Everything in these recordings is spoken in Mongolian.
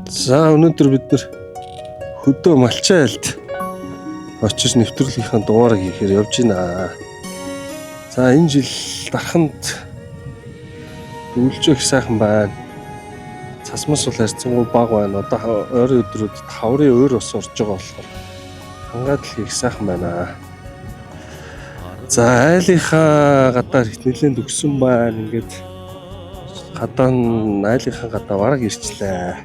За өнөөдөр бид нар хөдөө малчин айлд очиж нэвтрүүлгийнхаа дугаарыг хийхээр явж байна. За энэ жил дарханд өвлжөө их сайхан байна. Цасмас бол харьцангуй бага байна. Одоо ойрын өдрүүд таврын өөр ус орж байгаа болохоор хангаад л их сайхан байна. За айлынхаа гадаар нэлээд өгсөн байна. Ингээд гадаа нь айлынхаа гадаа бараг ирчлээ.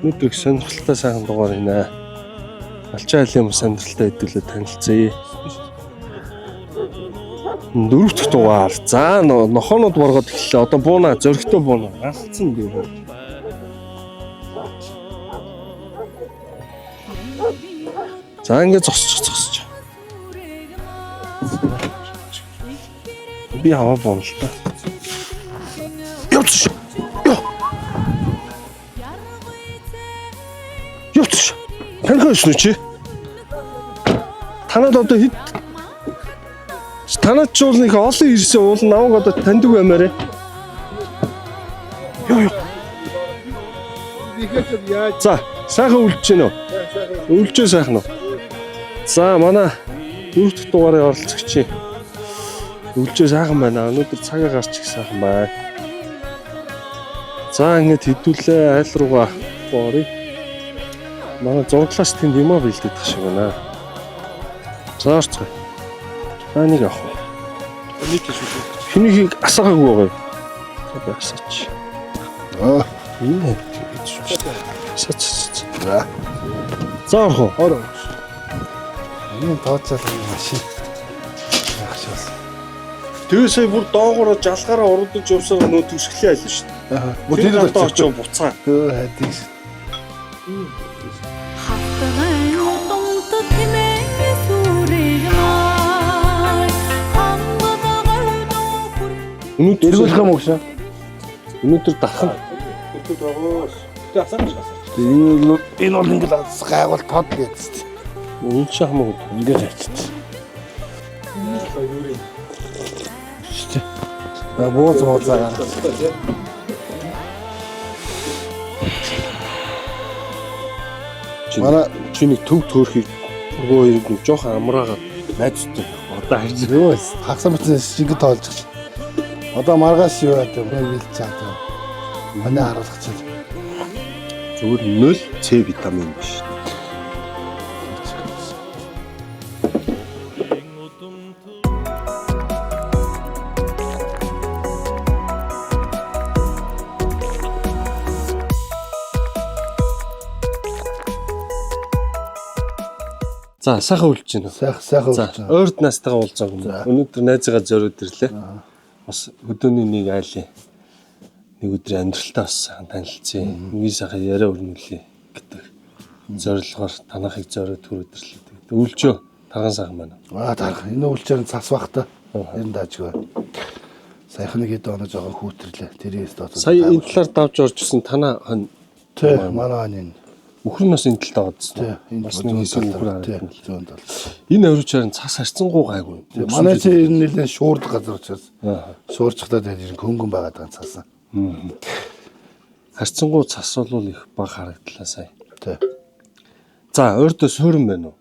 Өнөөдөр их сонирхолтой сайхан дугаар хийнэ. Малчин айлын сонирхолтой хэдүүлээ танилцъя. 4 дахь дугаар. За нохоонууд боргоод эхэллээ. Одоо бууна, зөрөгтэй бууна. Галцсан дээ. За ингэ зогсож. Би аваа буун л та. Явц. Явц. Танхаас нү чи. Танад одоо хэд танад чуулныг олон ирсэн уул наваг одоо таньдаг баймаарэ. Йоо. За, сайхан үлдэж гинөө. Үлдэж сайхан уу. За, манай 4 дахь дугаарын оролцогч үлдэж сайхан байна. Өнөөдөр цагаа гарч их сайхан байна. За, ингэж хэдүүлээ айл руугаа боорё. Манай зурглаас тэнд юм аа бэлдээд тах шиг байна. За, орцгоо. Нэг авах. Энийг шүү. Хэнийг асаагаагүй байгаа юм. За, асаач. Энэ гэж шүү. Асаач. За, ороо. Энэ тооцоолын машин. Яахшаас. Төөсөө бүр доогоороо жалгаараа урагдаж явсаар нөө төгсгөлийн айл шүү. Аа. Бүр одоо очиж буцаа. Хайдыг шүү. Өнөөдөр эргүүлэх юм уу гэж. Өнөөдөр дархан. Өнөөдөр дагоос. Тэ асаамж асаач. Энэ бол ингээд гайвал тод гэдэг. Үн чи хамаагүй ингээд хайчиц. Штэ. Бооз гараа. Манай чиний төв төөрхийг нөгөө хэрэг нэг жоохон амраагаад найзтай. Одоо харж юу вэ? Хагсан битэн шингээ тоолж гэж. Одоо маргаас юу яадаг вэ? Билж чаадаг. Манай харуулах чинь. Зүгээр 0 С витамин биш. За сайхан үлж байна. Сайхан үлж байна. Ойрд настайгаа уулзааг юм. Өнөөдөр найзгаа зориуд ирлээ. Бас хөдөөний нэг айлын нэг өдрийн амьдралтай бас танилцъя. Үгүй сайхан яриа өрнүүлээ гэдэг зорилгоор танахыг зориуд түрүүдэрлээ. Үлжөө тарган сайхан байна. Тархан. Энэ үлжээр цас бахта. Энэ даажгүй. Сайхан нэг хэд оноо жоохон хүүтэрлээ. Тэрээс доо. Сая энэ талаар давж оржсэн танаа хон. Тэ манай хон энэ. Үхэр нас энэ талд аваад. Бас нэг хэсэг үхэр харагдана. Энэ авирчаар цас харьцангуй гайгүй. Манай чи ер нь нэлээд шуурд газар учраас. Шуурчхдаа тэр хөнгөн байгаад байгаа цаас. Харьцангуй цас бол их бага харагдлаа сая. Тий. За, ойрдоо суурин байна уу?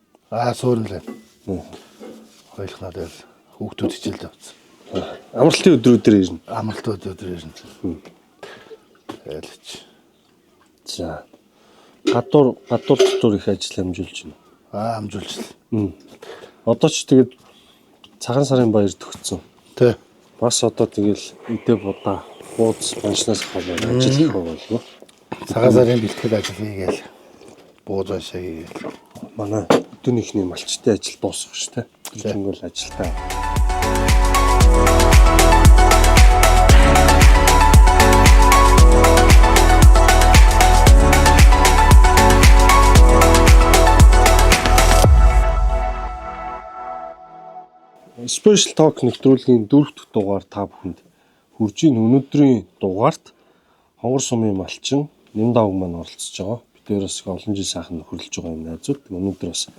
Суурин лээ. Хойлохноо дээр хүүхдүүд хичээлд авсан. Амралтын өдрүүдээр ирнэ. Амралтын өдрүүдээр ирнэ. Ялч. За. Гадуур их ажил хамжуулж байна. Хамжуулж л. Одоо ч тэгээд цагаан сарын баяр төгссөн. Тий. Бас одоо тэгэл эдээ будаа бууз банчнаас хаваа ажил хийх болов. Цагаан сарын бэлтгэл ажил хийгээл бууз баншаа хийгээл. Манай өдөөнийхний малчтай ажил дуусах ш тэ. Тэгвэл ажилтаа. Special Talk нэвтрүүлгийн 4 дахь дугаар та бүхэнд хүрж ийн. Өнөөдрийн дугаарт хонгор сумын малчин Нямдаа ог маань оролцож байгаа. Бидээрээс олон жил сайхан нөхөрлөж байгаа юм найзууд. Өнөөдөр бас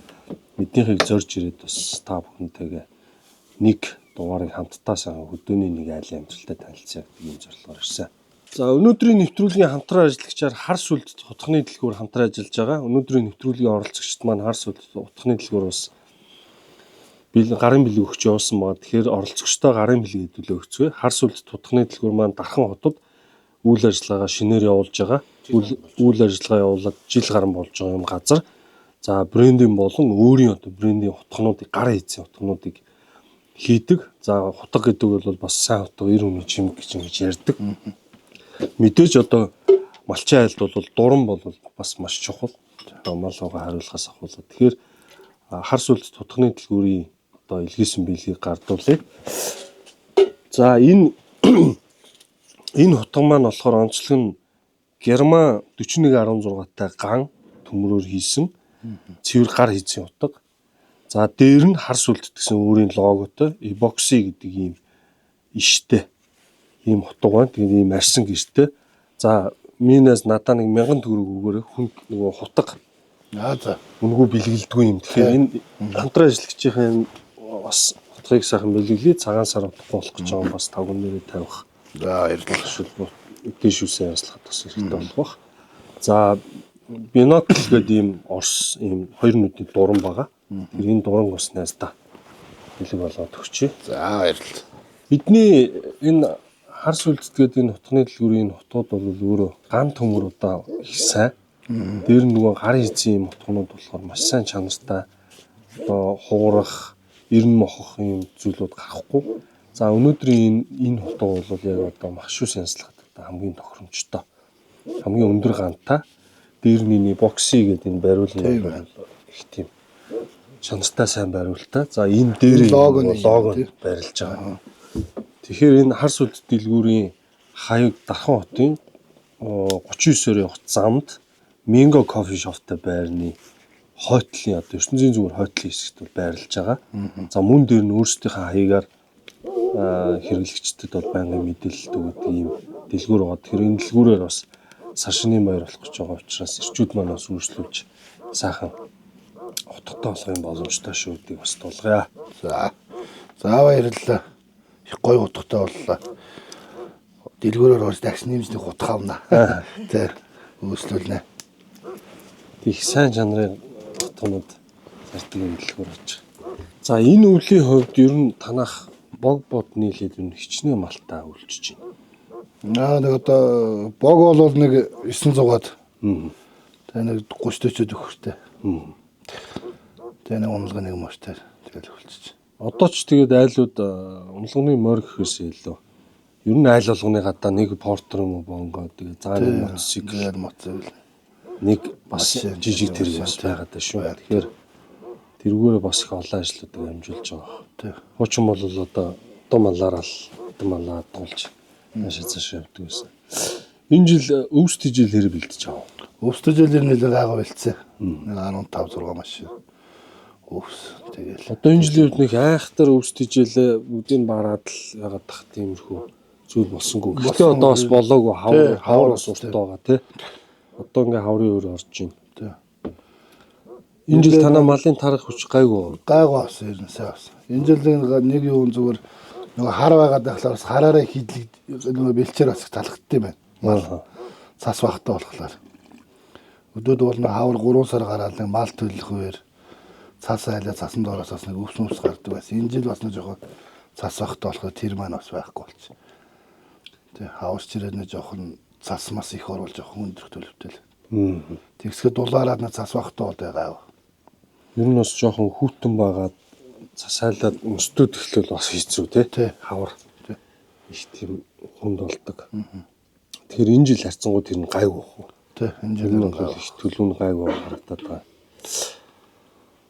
биднийхийг зорж ирээд бас та бүхэнтэйгээ нэг дугаарыг хамтдаа сайхан хөдөөний нэг айлын амьдралтай танилцъя гэдэг юм зорилгоор ирсэн. За өнөөдрийн нэвтрүүлгийн хамтран ажиллагчаар хар сүлд утганы дэлгүүр хамтран ажиллаж байгаа. Өнөөдрийн нэвтрүүлгийн оролцогчд маань хар сүлд утганы дэлгүүр бас гарын бэлэг өгч явуулсан байгаа. Тэгэхээр оролцогчтой гарын бэлэг хэдүүлээ өгцгөө. Хар сүлд утганы дэлгүүр маань Дархан хотод үйл ажиллагаагаа шинээр явуулж байгаа. Үйл ажиллагаа явуулаад жил гарсан болж байгаа юм газар. За брендинг болон өөрийн одоо брендинг утгануудыг гар хийцэн утгануудыг хийдэг. За хутга гэдэг бол бас сайн хутга 90 хүний чимэг гэж ярьдаг. Мэдээж одоо малчин айлд бол дуран бол бас маш чухал. Мал угаа хариулахаас ахуулаад. Тэгэхээр хар сүлд тутганы дэлгүүрийн одоо илгээсэн биелгийг гардуулъя. За энэ хутга маань болохоор онцлог нь Герман 4116 тай ган төмрөөр хийсэн цэвэр гар хийцэн утга. За дээр нь хар сүлд гэсэн өөрийн логотой эбокси гэдэг ийм иштэй ийм хутга байна. Тэгээд ийм арьсан гэртэй. За минаас надаа нэг 1000 төгрөг өгөөрэй. Хүн нөгөө хутга. За. Үнгүү бэлгэлдэггүй юм. Тэгэхээр энэ хамтран ажиллагчийн бас хутгыг сайхан бэлгэлээ. Цагаан сар утга болох гэж байгаа бас 5 нэрээ тавих. За баярлалаа. Дэшүүсээ яслахад бас хэрэгтэй болох бах. За бинокл гэдэг ийм орс ийм хоёр нүдний дуран байгаа. Тэр энэ дуран ус найздаа бэлэг болоод өгчээ. За баярлалаа. Бидний энэ хар сүлдгээд энэ хутганы дэлгүүрийн хутгууд бол өөрөө ган төмөрудаа их сайн. Дээр нь нөгөө гар хийцэн юм хутгнууд болохоор маш сайн чанартай. Одоо хуурах, эрен мохох юм зүйлүүд гарахгүй. За өнөөдрийн энэ хутга бол яг одоо махшуус янзлахад хамгийн тохиромжтой. Хамгийн өндөр гантай. Дээр нь бокси гэдэг энэ бариулын их тийм чанартай сайн бариултаа. За энэ дээр логоны барилж байгаа. Тэгэхээр энэ хар сүлд дэлгүүрийн хаяг Дархан хотын 39-оор явах замд Mingo Coffee Shop-тай байрны хойтлын одоо ертөнцийн зүгээр хойтлын хэсэгт байрлаж байгаа. За мөн дээр нь өөрсдийнхээ хаягаар хэрэглэгчдэд бол байнгын мэдээлэл өгдөг ийм дэлгүүр байгаа. Тэгэхээр энэ дэлгүүрээр бас сар шинийн баяр болох гэж байгаа учраас эрчүүд маань бас үргэлжлүүлж сайхан утгатай болох юм боломжтой шүү гэдгийг бас тулгая. За баярлалаа. Их гоё утгатай боллоо. Дэлгүүрээр орж такси нэмжлэг утга авна. Тэ өөрчлөлнэ. Их сайн чанарын утганууд зардаг юм дэлгүүр очиж. За энэ өвлийн хувьд ер нь танах бог бодны хэлээд ер нь хичнээн малтаа үлчиж байна. Нэг одоо бог бол нэг 900-аад. Тэ нэг 30-40 өгөхтэй. Тэ нэг уналга нэг морьтой тэгэл үлчиж. Одоо ч тэгээд айлууд уналганы морь гэхээс илүү. Ер нь айл болгоны гадаа нэг портер юм уу бонго тэгээд зааны мотоцикл нэг бас жижиг тэрэг бас байгаад байна шүү. Тэгэхээр тэргүүрээ бас их олон ажлуудыг амжуулж байгаа. Хуучин бол одоо дом малаараа тулж цаашаа явдаг гэсэн. Энэ жил өвс тижэл хэрэг бэлдэж байгаа. Өвс тижэлэр нэлээд гайгаа бэлдсэн. 15-6 машин. Өвс тэгэл. Одоо энэ жилийн үед нэг айхтар өвс тижэл бүгдийг бараад л ягаад тах тиймэрхүү зүйл болсонгүй. Гэхдээ одоо бас болоогүй хавар бас урт байгаа тий. Одоо ингээ хаврын өөр орж байна. Тий. Энэ жил танаа малын тарах хүч гайгүй. Гайгүй бас ерэн сайн бас. Энэ жил нэг юм зүгээр нөгөө хар байгаад байхлаар бас хараараа хидлэг нөгөө бэлчээр бас талхтдсан байна. Мал цас багтаа болохоор. Өдөөд бол нэг хавар 3 сар гараад нэг мал төлөх үеэр цас айлаа цасан доороос бас нэг өвс гардаг байсан. Энэ жил бас нэг жоохон цас багтаа болохоор тэр маань бас байхгүй болчих. Тэг хавс чирээд нэг жоохон цас мас их оруулж жоохон өндөр төлөвтэй л. Тэгсгээ дулаараад нэг цас багтаа бол гайв. Ер нь бас жоохон хүүтэн байгаад цас айлаад өстөд эхлэл бас хийцүү тий. Хавар. Их тийм хүнд болдог. Тэгэхээр энэ жил харцсангууд тэр нь гайгүй бах уу? Тий. Энэ жил нь их төлөв нь гайгүй харагдаад байна.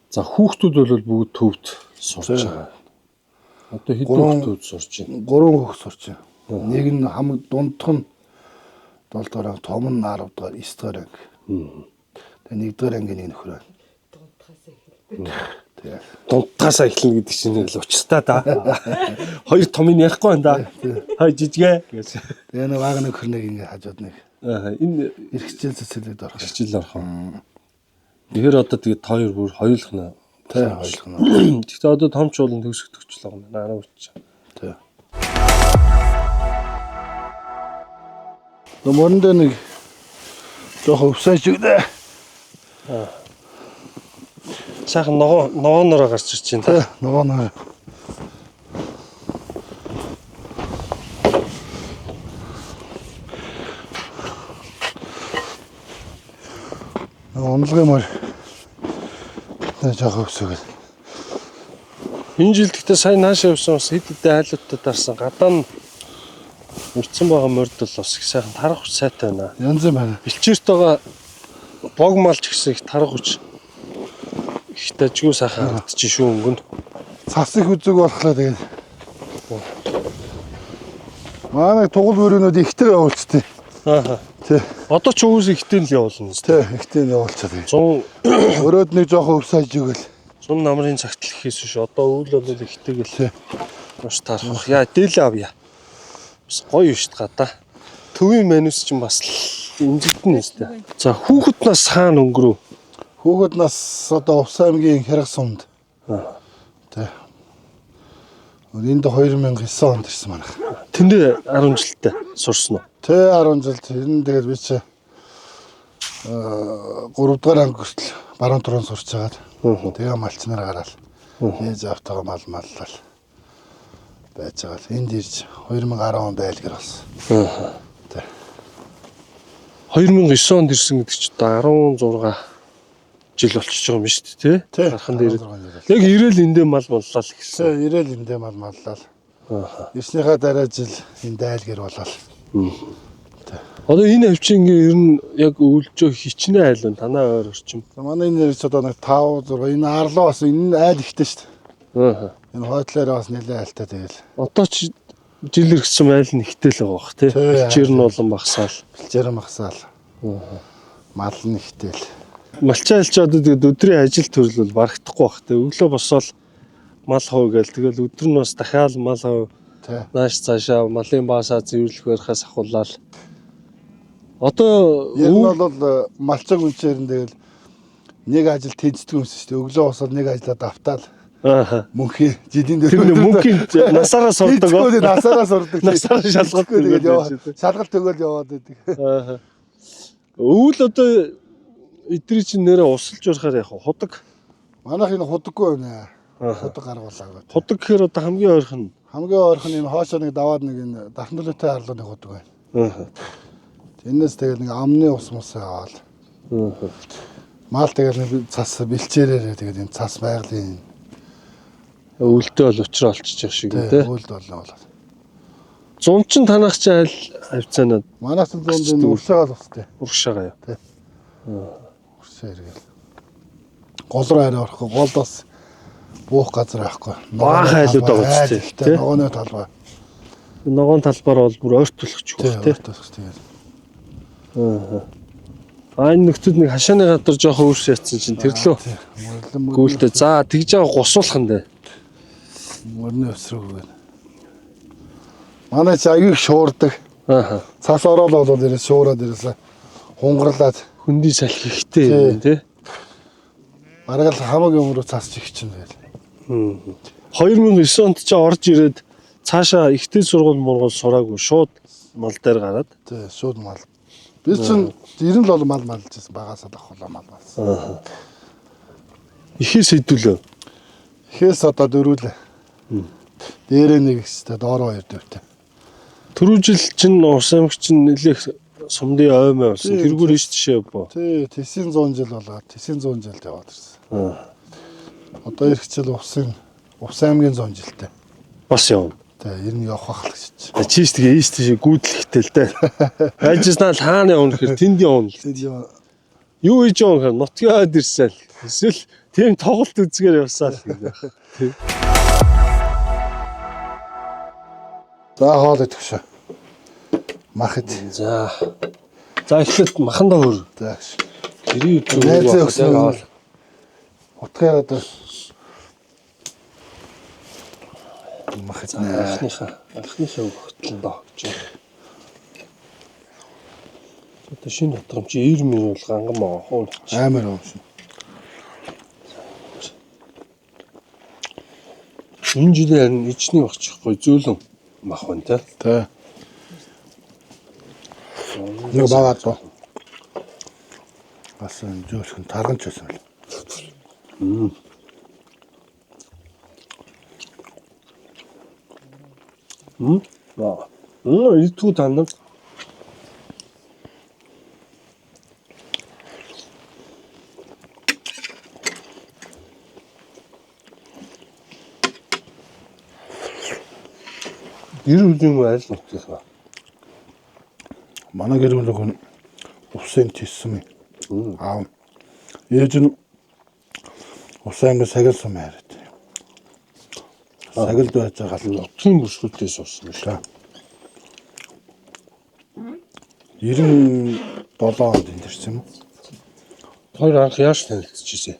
За хүүхдүүд бол бүгд төвд сурч байгаа. Одоо хэдэн хүүхдүүд сурч байна? 3 хүүхд сурч байна. Нэг нь хамаг дундх нь 7 дугаар, том нь 10 дугаар, 9 дугаар анги. Тэгээ 1 дугаар ангийн нэг нөхөр байна. Дунтгаас эхэлнэ гэдэг чинь л учиртай да. Хоёр томыг ярихгүй байна да. Хай жижигэ гэж. Тэгээ нэг баг нэг хөрнэг ингэ хажууд нэг. Энэ эрхчил цэцэлээд орох. Эрхчил орох. Тэгэхээр одоо тэгээ хоёр бүр хоёулах нь. Тэ хоёулах нь. Гэхдээ одоо томч болон төгсгдөгч л байгаа. Наа үрч. Тэ. Мөрөнд нэг жоохон өвсөж өгдөө. Сайхан ногоонороо гарч ирж байна та. Ногооноор. Онлогын мөр жоохон өвсөг. Энэ жил гэхдээ сайн наашаа явсан бас хэд хэдэн айлуудад дарсан гадаа нь урдсан байгаа морд бол бас их сайхан тарах хүч сайтай байна. Янз юм байна. Бэлчээрт байгаа бог малч гэсэн их тарах хүч их дажгүй сайхан харагдчих шүү өнгөнд. Цас их үзэг болохоор тэгээд манай тугал өрөөнүүд ихтэй явуулцтэй. Аа. Тий. Одоо ч өвс ихтэй л явуулна. Тий, ихтэй явуулцаа тэгээд. 100 Өрөөд нэг жоохон өвсөж өгөл. 100 намрын цагтл ихээс биш. Одоо үйл бол ихтэйгэл. Маш тарах. Яа дээлээ авъя. Бас гоё шүү дээ гадаа. Төвийн менюс ч бас имзэгдэн нэстэй. За хүүхэд нас хаана өнгөрөв? Хүүхэд нас одоо Увс аймгийн Хэрэг сумд. Тий. Энд 2009 онд ирсэн манайх. Тэндээ 10 жилдээ сурсан уу? Тий 10 жилд энэ тэгээд би чи 3 дугаар анги хүртэл баруун туран сурч агаад тэгээ малчнаар гараад ээж автагаа маллал байж байгаа. Энд ирж 2010 онд айлгэр болсон. Тий. 2009 онд ирсэн гэдэг чинь одоо 16 жил болчихж байгаа юм шүү дээ, тий? Гархан дээр. Яг ирээл эндээ мал боллоо л гэсэн. Тий, ирээл эндээ маллал. Ирснийхаа дараа жил энд айлгэр болол. Одоо энэ авчингийн ер нь яг өвлжөө хичнээн айл байна. Танаа ойр орчим. Манай энэ нэрч одоо нэг 5 6 энэ арлуу бас энэ айл ихтэй шүү дээ. Энэ хойтлоор бас нэлээд айлтай тэгэл. Одоо ч жил ирсэн айл нь ихтэй л байгаа бах тий. Хичээр нь болон багсаал. Бэлчээр магсаал. Мал нь ихтэй л. Малчаа айлч одоо тэгээд өдрийн ажил төрөл бол барагдахгүй бах тий. Өглөө босоод мал хов гээл тэгэл өдөр нь бас дахиад мал хов нааш цаашаа малын баасаа зэвэрлэх байхаас ахуулаад одоо ер нь бол малчаг үнчээр нь тэгэл нэг ажил тэнцдэг юмс шүү дээ. Өглөө босоод нэг ажиллаад автаал. Мөнхий жилийн дээр мөнхийн насаараа сурдаг. Насаараа сурдаг. Насаараа шалгалт тэгээд яваа. Шалгалт өгөөл яваад байдаг. Өвөл одоо эдрий чинь нэрээ усалж урахаар яг худаг. Манайх энэ худаггүй байна. Худаг гаргуулаа. Худаг гэхээр одоо хамгийн ойрхон энэ хоошоо нэг даваад нэг энэ дархмлуутай харлууны худаг байна. Энэс тэгэл нэг амны ус мус аваад. Мал тэгэл нэг цас бэлчээрээ тэгээд энэ цас байгалийн өвөлдөө бол учраа олчиж шиг тий. Өвөлд болно болоод. Зун чин танах чи аль хавцаанаа манаас зунд энэ уршаагаал устай. Уршаагаа юу. Тий. Уршаа иргээл. Гол руу арай орохгүй гол бас буух газар байхгүй. Баах айлууд байгаа ч тий. Ногооны талбай. Ногоон талбаар бол бүр ойртуулах байх тий. Ойртуулах тэгээд. Энэ нөхцөл нэг хашааны гадар жоохон өөрс ятсан чинь тэрлөө. Гүйлтэй. За тэгж байгаа гусуулах нь дээ. Мөрний өсрөг. Манай ч аяг шуурдаг. Цас ороод бол ирээс шуураад ирээсээ хунгарлаад хөндөй салхи ихтэй юм тий. Бараг л хамаагийн өмрөө цас чих чинь байл. 2009 онд ч орж ирээд цаашаа ихтэй сургууль мургуул сураагүй шууд мал дээр гараад. Тий, шууд мал. Би чинь 90 л бол мал малжсэн багасаа давхуулаа мал малсан. Ихээс хэдүүлээ. Ихээс одоо дөрүүлээ. Дээрээ нэг ихтэй доороо 2 дэвтэй. Түрүү жил чинь Увс аймаг чинь нэлээх сумдын оймоо болсон. Тэргүүр иш тишээ боо. Тий, тэсийн 100 жил болоод тэсийн 100 жилд яваад ирсэн. Одоо ирэх жил Увс аймгийн 100 жилтэй. Бас явна. Тий, ер нь явах байх л гэж. Чийш тэгээ ийш тийш гүйдлэхтэй л дээ. Ажиснаа хаана явна гэхээр тэнд явна л. Юу хийж явна гэхээр нутгиад ирсэл. Эсвэл тийм тоглолт үзгээр явсаа л гэх. Тий. За хоол идэх шээ. Мах ид. За. За эхлээд махандаа хөр. За. Гэрийн үзүүг утгаар одоо мах ид. Анхныхаа өгөхтөл доо гэж. Одоо шинэ дотромч 90 мөр бол ганган байгаа хуу. Амар юм шиг. Энэ жилээр харин ичний багчихгүй зөөлөн мах байна те. Тэ. Нэг багаад тоо. Бас зөөлхөн тарганч байсан байл. Итгүү тандаг. Гэр бүлийн айл нутгийнхаа. Манай гэр бүл усын тиссэн юм. Аа. Ээж нь усан сагил сум яриад. Сагилд байж байгаа л нутгийн бүсгүүдээс усна шүү. 97 онд энэ юм. Хоёр анх яаж танилцчихжээ?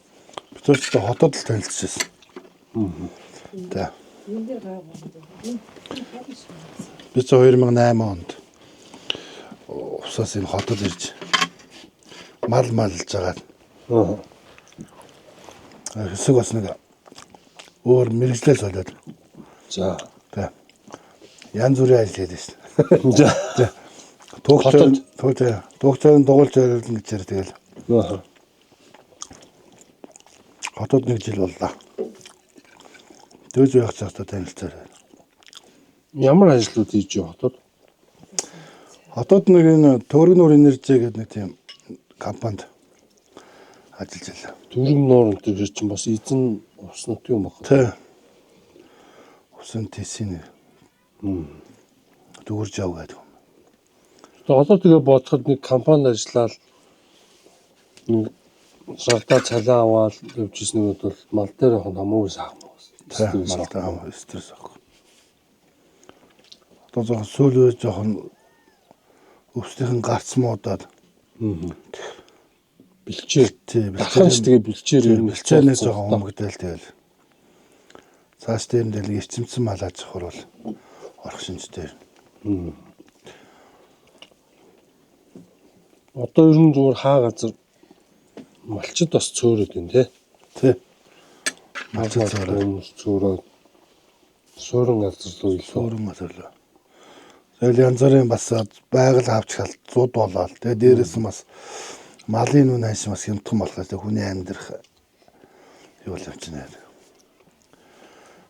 Бид өөрсдөө хотод л танилцчихсан. Тэ. Би 2008 онд усаас энэ хотод ирж мал малж байгаа. Хэсэг бас нэг өөр мэрэгжлэл солиод. За. Тэ. Янз бүрийн ажил хийдэг шин. За. Тугцаар дугуйлж байлаа гэж тэгэл. Хотод нэг жил боллоо. Дөөж байх цагтаа танилцсан. Ямар ажлууд хийж юу хотод? Хотод нэг энэ Төргнөр энержи гэдэг нэг тийм компанид ажиллаж байлаа. Төргнөр энэ чинь бас эзэн уснут юм баг. Тэ. Усан тисийн. Дүүрж яв гэдэг. Одоо тэгээ бодоход нэг компанид ажиллаад нэг шалтаа цалин аваад явжснүүд бол мал дээр явах хамаагүй сайхан байна. Мал дээр хамаагүй стресс авах. Одоо жоохон сүүлөө жоохон өвсдийн гарц муудаад. Бэлчээр тий бэлчээр тэгээ бэлчээр ер нь бэлчээрнээс жоохон өмгдөл тэгэл. Цааш дээр нь л эрчимсэн мал аж ахуйр бол орох шинжтэй. Одоо ер нь зүгээр хаа газар малчид бас цөөрөд байна тий. Тий. Малчид цөөрөд суурин газар руу илүү. Суурин газар руу. Тэгэл янз бүрийн бас байгаль авчгаал зуд болоод тэгээ дээрээс нь бас малын үн ханш бас хямдхан болохоор тэгээ хүний амьдрах юу л явчихна.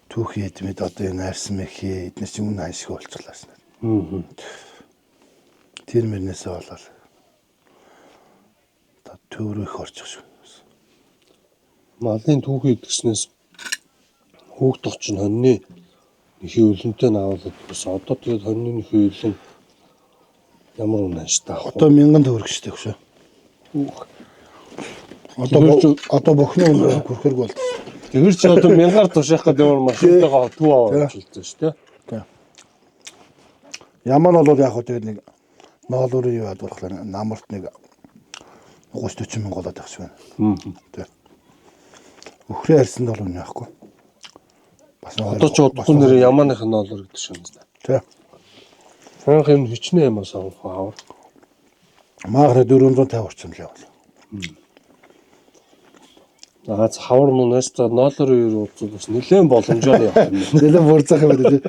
Түүхий эдмэд одоо энэ арьсан мэхий эднээс чинь үн ханшиг болчихлаа шнэ. Тэр мөрнөөсөө болоод төөрөх орчих шүү. Малын түүхий идгснээс хүүхд точ нь хоньны нэхий өлөнтэй наавал бас одоо тэгээд хоньны нэхий өлөн ямар унааштай авах. Одоо 1000 төгрөг штэ шүү. Одоо бохны өндөр хүрхэрэг болд. Тэр чи одоо 1000-аар тушаах гэдэг ямар машинтайгаа төв аваад хэлсэн шүү дээ. Ямар болоод яг хөө тэгээд нэг ноолуурын юу яд болохоор намарт нэг 30-40 мянга болоод байх шиг байна. Тэ. Өхрөө арьсанд бол үнэ яахгүй. Бас одоо ч удахгүй нэр ямааных нь ноолуур гэдэг шиг байна. Тэ. Франк юм хичнээн юм асаа хавар. Махра 450 орчим л явал. Аа хавар мунаас та ноолуурын юу уулзвал бас нэлээд боломжоор явах юм. Нэлээд бурцах юм байна тий.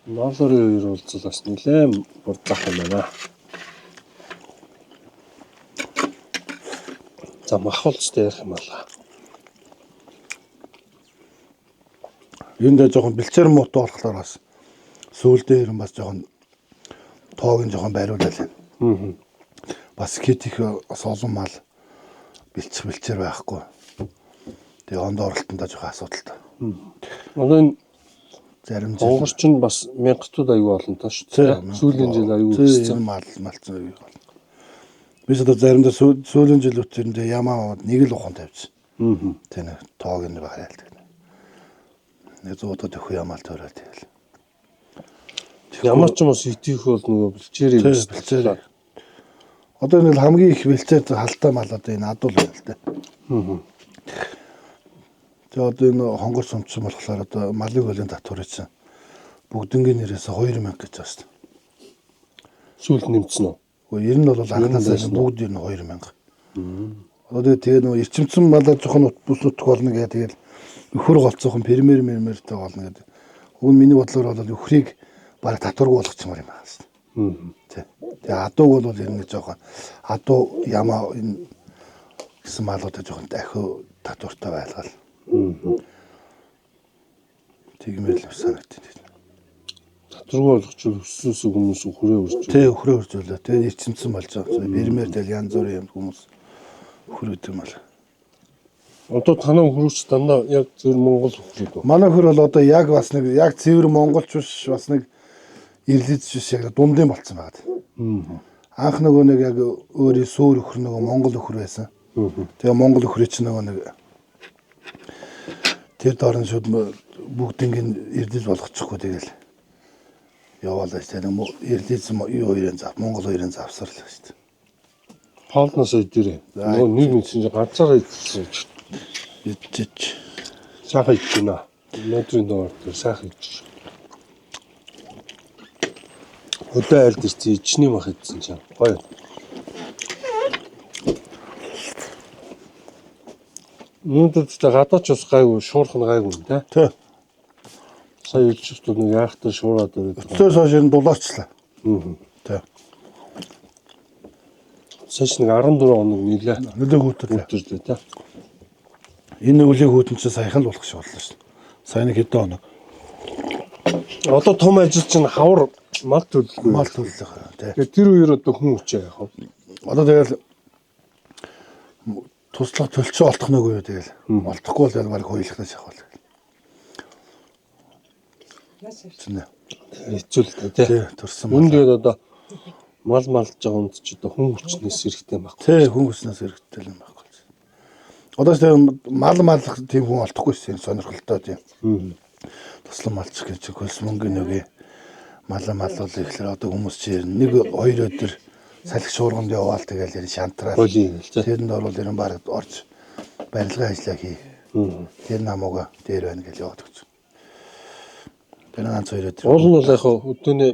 Ноолуурын юу уулзвал бас нэлээд бурцах юм байна. За махуулцтай ярих юм байна. Энд дэ жоохон бэлчээр муутай болохоор бас сүүлдээ ер нь бас жоохон тоог нь жоохон бариулаад байна. Бас китих бас олон мал бэлчээр байхгүй. Тэгээ онд оролтондоо жоохон асуудалтай. Одоо энэ зарим Монголч нь бас мянгатууд аюу олон тоо шүү дээ. Сүүлийн жил аюу үзсэн малцсан аюу. Бид одоо заримдаа сүүлийн жилүүтэнд ямаа нэг л ухаан тавьчихсан. Тэ нэг тоог нь хараад. Нэг зуудад өхөө ямаал төрөөд тэгэл. Ямар ч юм уу сэтих бол нөгөө бэлчээрийг бэлчээр. Одоо энэ хамгийн их бэлчээр халтай мал одоо энэ адуул байна л дээ. Тэгээ одоо энэ хонгор сумчсан болохоор одоо малын хөлийн татвар хийсэн. Бүгднгийн нэрээс 2000 гэж байна шүү дээ. Сүүл нэмсэн үү? Ер нь бол анхнаасаа бүгд ер нь 2000. Одоо тэгээ нөгөө эрчимсэн малаа жоохон бүс утх болно гэх тэгэл өхөр голцоохон премьертэй болно гэдэг. Өмнө миний бодлоор бол өхрийг бараг татваргүй болгочихмаар юм байна шүү дээ. Тий. Тэгээ адууг бол ер нь жоохон адуу ямаа энэ гэсэн малуудаа жоохон дахиу татвартай байлгал. Тэгмэл санагдчих. Татваргүй болгоч өссөн хүмүүс хүрээ үрж. Тий, хүрээ үржүүлээ. Тэгээ ирчимсэн болж байгаа. Бэрмээр тэл янз бүрийн юм хүмүүс хүрээд юм байна. Одоо танаа хөрөч дандаа яг зөв Монгол хөрөд үү? Манай хөр бол одоо яг бас нэг яг цэвэр монголч биш бас нэг ирлийч биш яг дундын болцсон байгаа. Анх нөгөө нэг яг өөрийн суур өхөр нөгөө монгол өхөр байсан. Тэгээ монгол өхрөө чинь нөгөө нэг тэр дорн шууд бүгднийг ирлийч болгочихгүй тэгэл яваалаа шүү дээ. Ирлийч юу хоёрын зав монгол хоёрын завсарлаа шүү дээ. Хоолноос өдөрөө. Нөгөө нэг мэдсэн чинь ганцаараа идчихсэн. Идчих. Сайхан идэж байна. Өнөөдрийн дугаар дээр сайхан идэж. Өдөө айлд ирсэн ичний мах идсэн чинь гоё. Өнөөдөр ч гадаач ус гайгүй, шуурхан гайгүй нэ. Тий. Сая илчвчүүд нэг яахтай шуураад ирээд. Өтөөс хойш энэ дулаарчлаа. Тий. Саяч нэг 14 хоног нилээ. Нөлөө хүүтэрлээ. Хүүтэрлээ тий. Энэ үлийн хүүтэн чинь саяхан л болох шиг боллоо шүү. Сайн нэг хэдэн хоног. Одоо том ажил чинь хавар мал төлөлгүй. Мал төлөх тий. Тэгээ тэр үеэр одоо хүн хүчээ яах вэ? Одоо тэгэл туслах төлчөө олдох нүгөө тэгэл. Олдохгүй бол баг хуйлахнаас явах бол. Яасан. Хэцүү л тий. Төрсөн мал. Үнэхээр одоо мал малж байгаа хүнд ч одоо хүн хүчнээс хэрэгтэй байхгүй. Тий, хүн хүчнээс хэрэгтэй юм байхгүй. Одоо ч мал маллах тийм хүн олдохгүй шин сонирхолтой тийм. Туслан малчих гэж хөлс мөнгө нөгөө мал маллуулах гэхэлэр одоо хүмүүс чи нэг хоёр өдөр салхи шуурганд яваал тэгэл яри шантраад тэрэнд орвол ерэн баг орж барилгын ажиллаа хий. Тэр намууга дээр байна гэж яваад өгч. Тэр ганц хоёр өдөр. Уул нь бол яг өдөөний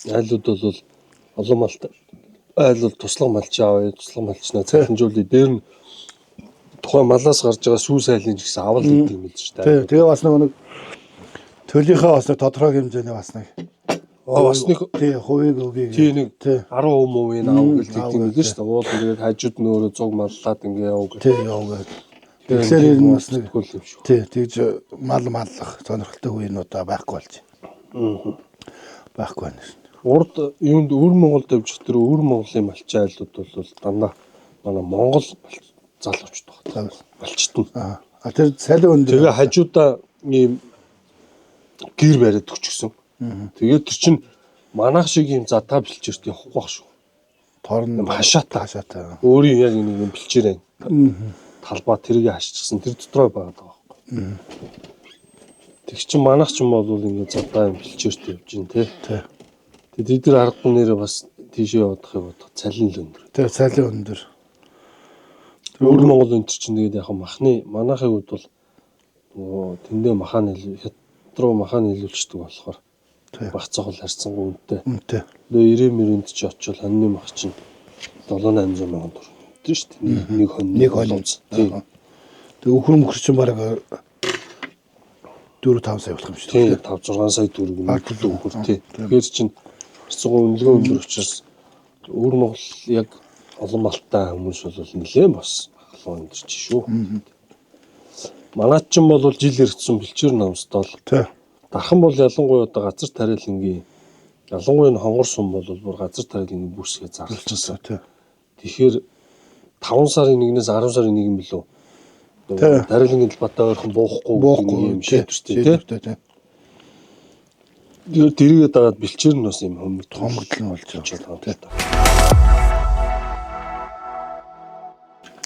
айлууд бол олон малт айл бол туслан малч аваа, туслан малчнаа цалинжуулъя. Дээр нь тухайн малаас гарч байгаа сүүс айлын ч гэсэн авал гэдэг юм л шүү дээ. Тэгээ бас нэг төлийнхөө бас нэг тодорхой хэмжээний бас нэг бас нэг тий хувийг өгье. Тий нэг 10% мөвийн авах гэж хэлдэг юм л шүү дээ. Уул ингээд хажууд нь өөрөө зуг маллаад ингээ яваг. Тий яваг. Тэгэхээр ер нь бас нэг хөл юм шүү. Тий тэгж мал маллах сонирхолтой үеийнүүдээ байхгүй болж. Байхгүй байна. Урд юунд өвөр Монголд явж тэр өвөр Монголын малчин айлууд бол дандаа манай Монгол залуучд багт. Малчтан. Тэр цалин өндөр. Тэгээ хажуудаа ийм гэр бариад өчгсөн. Тэгээд тэр чин манайх шиг ийм задгаа бэлчээрт явахгүй байх шүү. Торн хашаатай. Өөрийн яг нэг юм бэлчээр байна. Талбай тэрийг хашчихсан. Тэр дотроо байгаа даа. Тэг чин манайх ч юм бол ингээд задгаа юм бэлчээрт явж гин тий. Тэгээд эдгээр аргагүй нэрээ бас тийшээ явах цалин л өндөр. Тий цалин өндөр. Өвөр Монгол өнтер чинь тэгээд яг махны манайхын үед бол тэндээ махаан хятад махаан нийлүүлчихдэг болохоор баг цогол харьцангуй үнэтэй. Үнэтэй. Тэгээ 90-90-нд ч очивол хоньны мах чинь 7-800 мянган төгрөг. Тийм шүү дээ. Нэг хонь. Тийм. Тэгээ өхөр мөхөр чинь бараг 4-5 сая болох юм шүү дээ. Тийм 5-6 сая төгрөг нэг өхөр тийм. Тэгэхээр чинь хэцүү үнэлгээ өндөр учраас өвөр Монгол яг олон малтай хүмүүс бол нэлээд бас ахлаа өндөрч шүү. Манайд ч бол жил ирсэн бэлчээр намстал. Дархан бол ялангуяа одоо газар тариалангийн ялангуяа хонгор сум бол бүр газар тариалангийн бүсгээ зарлчихсан. Тэгэхээр 5 сарын 1-ээс 10 сарын 1 билүү. Тариалангийн талбайтай ойрхон буухгүй юм шийдвэртэй тийм. Дэрийгээ дагаад бэлчээр нь бас юм хомогдлон болж байгаа тийм.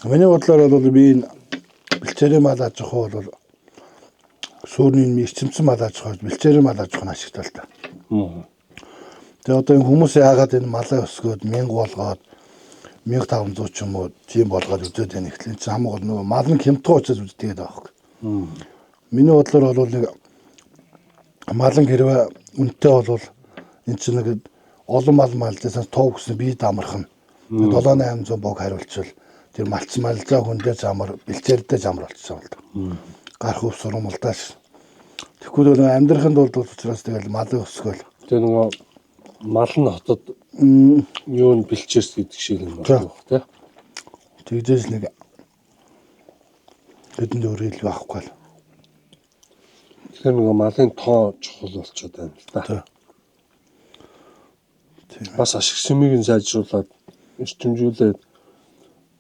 Миний бодлоор бол би энэ бэлчээрийн мал аж ахуй бол сүүрний эрчимсэн мал аж ахуй бэлчээрийн мал аж ахуйн ашигтай л та. Тэгээ одоо энэ хүмүүс яагаад энэ малаа өсгөөд 1000 болгоод 1500 ч юм уу тийм болгоод үзээд байна гэхлээр чи хамаг бол нөгөө мал нь хямдхан учраас үздэг байгаа юм. Миний бодлоор бол нэг малын хэрвээ үнэтэй бол энэ чинь нэг олон мал малдаас тов гэсэн бие дамарх нь 7-800 бог хариулчвал тэр малч малзаа хүндээ замар бэлчээрдээ замар болчихсон бол доо. Гарах өв сурмалдаас. Тэгэхгүй бол амьдрахын тулд учраас тэгэл малын өсгөөл. Тэгээ нөгөө мал нь хотод Юу н бэлчээрс гэдэг шиг юм байна тий. Тэгжээс нэг хэдэн дөр илүү авахгүй л. Тэгэхээр нэг малын тоо чухал болчиход байна л да. Бас ашиг сүмийг нь сайжруулад эрчимжүүлээд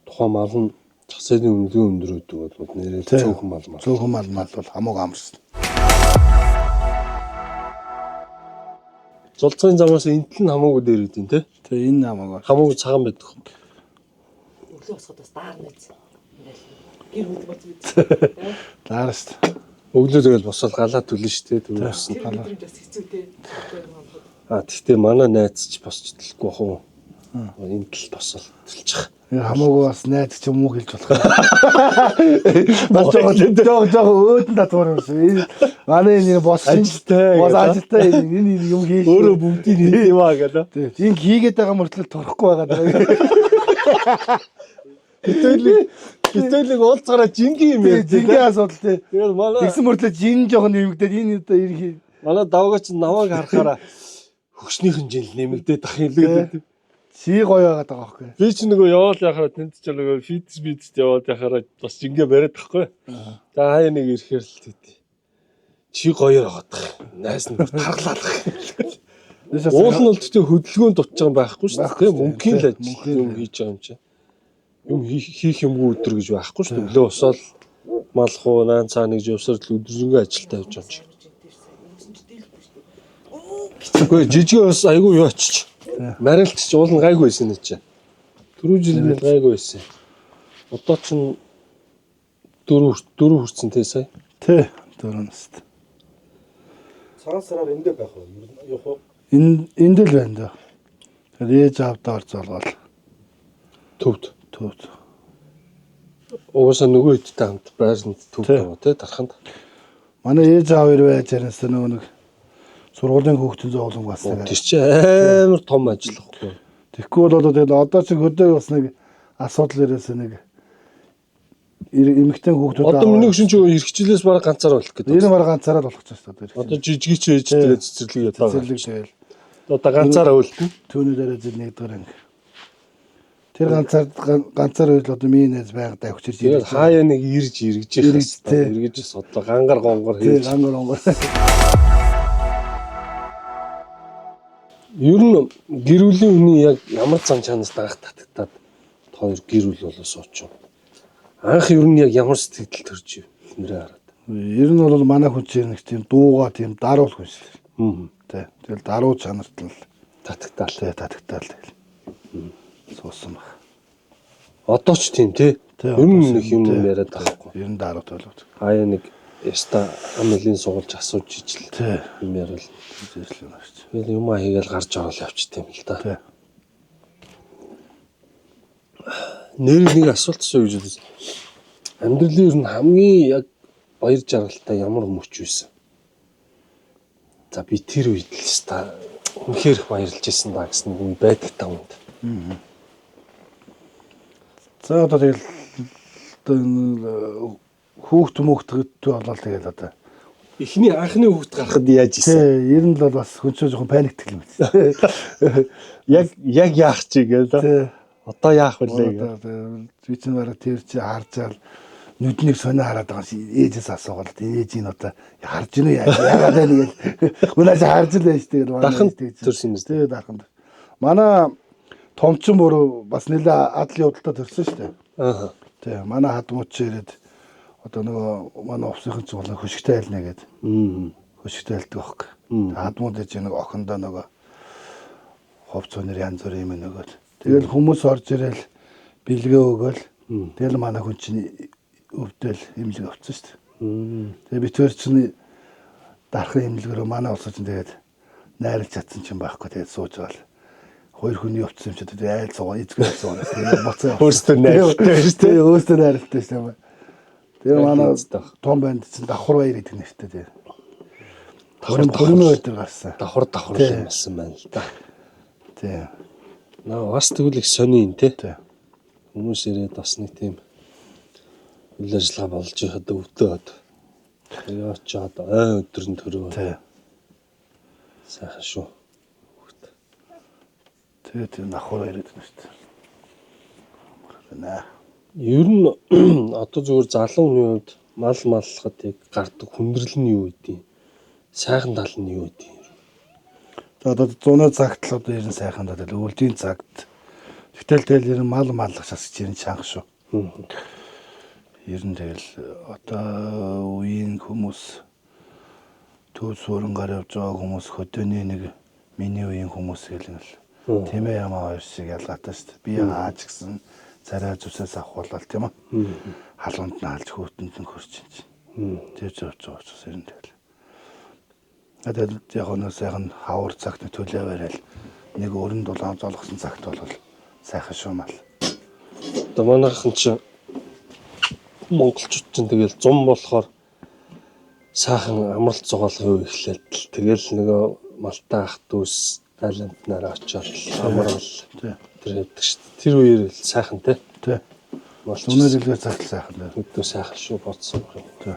тухайн мал нь зах зээлийн үнэлгээ өндөр өгдөг бол нэрээ цөөхөн мал. Цөөхөн мал бол хамаагүй амарсан. Зулцгийн замаас энтэл нь хамаагүй дээр идэв тий. Тэгээ энэ хамаагүй. Хамаагүй цагаан байдаг. Өглөө босоход бас даарна биз. Гэр бүл болж биз. Даарс. Өглөө тэгэл босоод галаа төлнө шүү дээ. Төвөөсөн галаа. Бас хэцүү дээ. Тэгтээ манай найз ч босч төлөхгүй бах уу. Энтэл босол төлчих. Хамаагүй бас найз ч юм уу хэлж болох. Бас жоо өөдөн татвар юм шиг. Манай энэ бос ажилтай. Бос ажилтай энэ юм хийх. Өөрөө бүгдийг хийх юм аа гэлээ. Тийм хийгээд байгаа мөртлөө торхгүй байгаа даа. Битэлэг уулзгараа жингийн юм яа. Жингийн асуудал тий. Тэгээд манай тэгсэн мөртлөө жин жоохон нэмэгдээд энэ одоо ерхий. Манай давгаач навааг харахаараа хөгшнийхэн жил нэмэгдээд ах юм лээ. Чи гоё байгаад байгаа байхгүй. Би ч нөгөө яваал яхаараа тэнд ч нөгөө фитнес яваад яхаараа бас жингээ бариад тахгүй. За хаяа нэг ирэхээр л тий. Чи гоёор байгаад тах. Найс нь тархлаад тах. Уул нь бол тэгтээ хөдөлгөөнд дутж байгаа юм байхгүй шүү дээ. Мөнгөний л ажил юм хийж байгаа юм чи. Юм хийх юмгүй өдөр гэж байхгүй шүү дээ. Өглөө босоод малх уу, наан цаа нэг явсаар л өдрөнгөө ажилтаа явж байгаа юм чи. Үгүй жижиг бас айгүй юу очиж. Марилч ч уул нь гайгүй байсан нэ чи. Түрүү жил нь гайгүй байсан. Одоо ч 4 хүрсэн тий сая. Тий 4 наст. Цагаан сараар эндээ байх уу? Явах уу? Энд л байна да. Тэгээд ээж авдаа орцоолгоол. Төвд. Угаасаа нөгөө хэдтэй хамт байранд төвд байгаа тий дарханд. Манай ээж аав хоёр байж яранаас нөгөө нэг сургуулийн хүүхдийн зоолон бас нэг. Тэр чи амар том ажил واخгүй. Тэгэхгүй бол тэгээд одоо ч хөдөө бас нэг асуудал ирээс нэг эмэгтэй хүүхдүүд одоо миний хөшин чи эрхчлээс бараг ганцаар болох гэдэг. Энэ бараг ганцаараа болох ч байна. Одоо жижиг ч ээж тэгээд цэцэрлэг яадаг. Цэцэрлэг тэгэл. Одоо ганцаараа үлдэн. Түүний дараа зэл нэгдүгээр анги. Тэр ганцаар үйл одоо миний найз байнга давхичирж ирээд хаяа нэг ирж эргэж эргэж судлаа гангар гонгор хийж. Гангар гонгор. Ер нь гэр бүлийн хүний яг ямар зам чанаас даах татагтаад хоёр гэр бүл болоо сууч. Анх ер нь яг ямар сэтгэл төрж ив нэрээ хараад. Ер нь бол манай хүн чинь нэг тийм дууга тийм даруул хүн шил. Тэ. Тэгэл даруу чанарт л татагтаал. Суусан баг. Одоо ч тийм тий. Ер нь нэг юм яриад байхгүй. Ер нь даруут болоод. Хаяа нэг яста амлын суулж асууж ижил. Юм ярил. Тэгэл юм хийгээл гарч орол явчих тийм л да. Нэр нэг асуулт асуу гэж байна. Амьдралын ер нь хамгийн яг баяр жаргалтай ямар мөч байсан? За би тэр үед л ста үнэхээр их баярлж байсан да гэсэн нэг үе байдаг та үнд. За одоо тэгэл хүүхд мөхтөд болол тэгэл одоо эхний анхны хүүхд гарахад яаж ийсэн? Ер нь л бас хөнцөө жоохон паниктгэл юм байна. Яг яах чи гээл. Одоо яах вүлээ гээл. Би ч бараг тэр чи харжаал нүднийг сонио хараад байгаа ши ээжээс асуугаад ээж энэ одоо харж гинэ яагаад байна гээл. Үнээс харж л байж тэгээд дарханд төрсөн юм дээ. Дарханд. Манай томчин бүр бас нэлээ адлын удалтай төрсөн шүү дээ. Аа. Тий, манай хадмууч ирээд одоо нөгөө манай офсынхан ч болоо хөшгтэй айлна гээд. Хөшгтэй айлдаг байхгүй. Хадмууд ээж нэг охиндоо нөгөө ховцонэр янз бүр юм нөгөөд. Тэгэл хүмүүс орж ирэл бэлгээ өгөөл. Тэгэл манай хүн чинь өвдөл имлэг авцсан шүү дээ. Тэгээ би тэр чинь дарахын имлэгээрөө манай улсаа чинь тэгээд найрлж чадсан ч юм байхгүй. Тэгээд сууж байгаа л. Хоёр хүний явцсан юм чи тэгээд айл цугаа эзгээр цугаа. Тэгээд боцоо. Өөртөө найралтай шүү дээ. Өөртөө найралтай шүү дээ. Тэгээ манай том банд чинь давхар баяр гэдэг нэртэй тэгээ. Давхар өдөр гарсан. Давхар юм болсон байна л да. Тий. Наа бас тэгвэл их сони юм те. Хүмүүс ирээд бас нэг тийм үйл ажиллагаа болж байхад өвдөөд. Тэгээ очоод өдөр нь төрөө. Тий. Сайхан шүү. Тэгээд тэр нахуур яриад байна шүү дээ. Ер нь одоо зүгээр залуу хүний хувьд мал маллахад яг гардаг хүндрэл нь юу гэдэг юм? Сайхан тал нь юу гэдэг юм? За одоо 100-ны цагт л одоо ер нь сайхан тал өвөлжийн цагт. Тэгтэл ер нь мал маллах шас гэж ер нь чанга шүү. Ер нь тэгэл одоо үеийн хүмүүс төв суурингаар явж байгаа хүмүүс хөдөөний нэг миний үеийн хүмүүс гэл ингээл тэмээ ямаа хоёр шиг ялгаатай шүү дээ. Би ааж гисэн царай зүсээс авахуулаад тийм үү? Халуунд нь алж хөөтөнд нь хөрч чинь. Тэвч явж байгаа учраас ер нь тэгэл. Адил яг нэг сайхан хавар цагт төлөө барайл нэг өрөнд дулаан золгосон цагт бол сайхан шүү мал. Одоо манайхан ч монголчууд ч тэгэл зам болохоор сайхан амралт зугаалгын үе эхлээд тэгэл нөгөө малтай ах дүүс айлантнаар очиод амрал тэр яддаг шүү дээ. Тэр үеэр сайхан тий. Тий. Малч Өнөө жилээр цагт сайхан байна. өдөө сайхан шүү бодсон юм. Тий.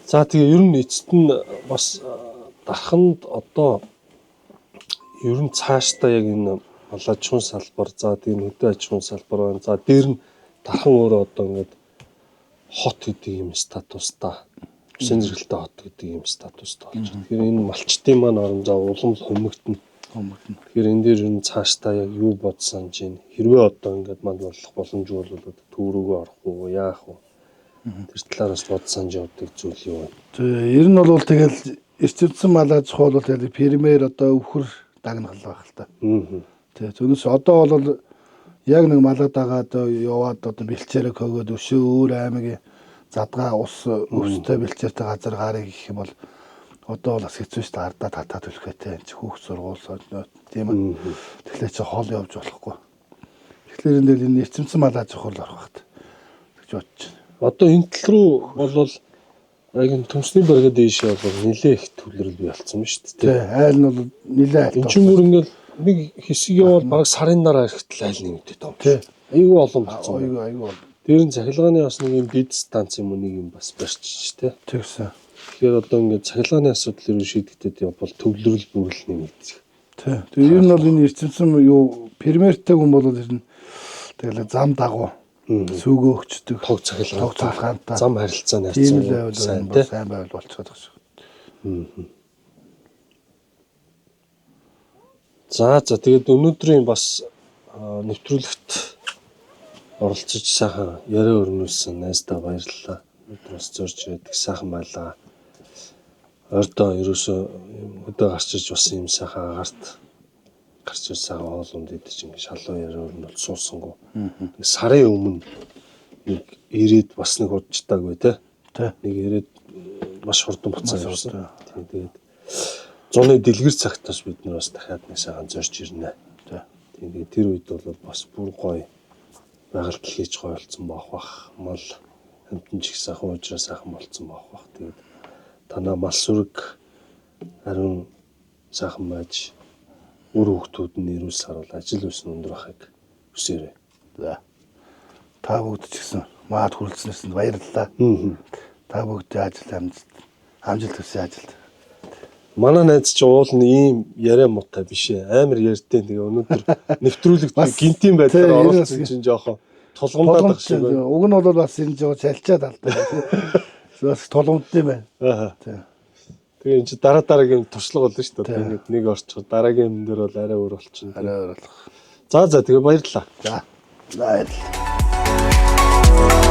За тэгээ ер нь эцэст нь бас дарханд одоо ер нь цаашдаа яг энэ мал аж ахуйн салбар за тэгээ хөдөө аж ахуйн салбар байна. За дээр нь дархан өөрөө одоо ингээд хот гэдэг юм статустай усын зэрэгэлтэй хот гэдэг юм статустай болж байна. Тэгэхээр энэ малчтын маань орон зай улам л хумигдана. Тэгэхээр энэ дээр ер нь цаашдаа яг юу бодсон юм хэрвээ одоо ингээд мал болох боломж бол төв рүүгээ орох уу яах вэ? Тэр талаараас бодсон явдаг зүйл юу вэ? Тэгээ ер нь бол тэгэл эрчимсэн мал аж ахуй бол тэгэл фермер одоо өвхөр дагнах л байх л та. Тэгээ зөвнөс одоо бол яг нэг малаа дагаад яваад одоо бэлчээрээ хөгөөд өшөө өөр аймгийн задгаа ус өвстэй бэлчээртэй газар гарыг гэх юм бол одоо бол бас хэцүү шүү дээ ардаа татаа төлөхөтэй энэ хүүхд сургууль тийм ээ. Тэгэхээр чи хол явж болохгүй. Тэгэхээр энэ эрчимсэн мал аж ахуй л орох багт. гэж бодож байна. Одоо энэ тал руу болвол яг энэ төмсний баргаа дээшээ бол нэлээ их төвлөрөл бий болсон ба шүү дээ. Тий, айл нь бол нэлээ айл. Энд чинь бүр ингээл нэг хэсэг явал баг сарын дараа ирэхдээ айл нэмэгдээд байгаа. Тий. Айгүй олон болсон. Айгүй. Тэр нь цахилгааны бас нэг юм бид станц юм уу нэг юм бас барьчих тий. Тэгсэн. Тэгэхээр одоо ингээд цахилгааны асуудал юу шийдэгдээд явбал төвлөрөл бүрэл нэмэгдэх. Тий. Тэгээ ер нь бол энэ эрчимсэн юу фермертэй хүн бол ер нь тэгэл зам дагуу сүүгөө өгчдөг. Тог цахилгаантай. Зам харилцааны харилцаа сайн байвал болчиход байгаа шүү. За тэгээд өнөөдрийн бас нэвтрүүлэгт оролцож сайхан яриа өрнүүлсэн найздаа баярлалаа. Өнөөдөр бас зорж ирээд сайхан байлаа. Ордоо ерөөсөө өдөө гарч иж бас юм сайхан агарт гарч иж сайхан хоолунд идэж ингэ шалуу яриа өрнүүл суусангүй. Сарын өмнө нэг ирээд бас нэг удажтаагүй те. Нэг ирээд маш хурдан буцаа явсан. Тэгээд 100-ны дэлгэр цагтаас бид нар бас дахиад нэг сайхан зорж ирнэ. Тэгээд тэр үед бол бас бүр гоё байгаль хийж гоё болсон бах. Мал хамтан ч их сайхан уужраа сайхан болсон бах. Тэгээд танаа мал сүрэг харин сайхан байж үр хөвгтүүд нь нэрүүл саруул ажил үйлс нь өндөр байхыг хүсээрэй. За. Та бүгд ч гэсэн маад хүрэлцснээс нь баярлалаа. Та бүгдээ амжилт хүсье ажилд. Манай найз чи уул нь ийм яриа муутай биш ээ. Амар ярьдیں۔ Тэгээ өнөөдөр нэвтрүүлэгт гинтийн байдлаар оролцсон чинь жоохон тулгамдаад шиг байна. Уг нь бол бас энэ жоо чалчаад алдаа. Бас тулгамдд юм байна. Тэгээ энэ чи дараагийн туршлага болно шүү дээ. Нэг орчход дараагийн юм дээр бол арай өөр болчихно. Арай өөр болох. За тэгээ баярлалаа. За. Баярлалаа.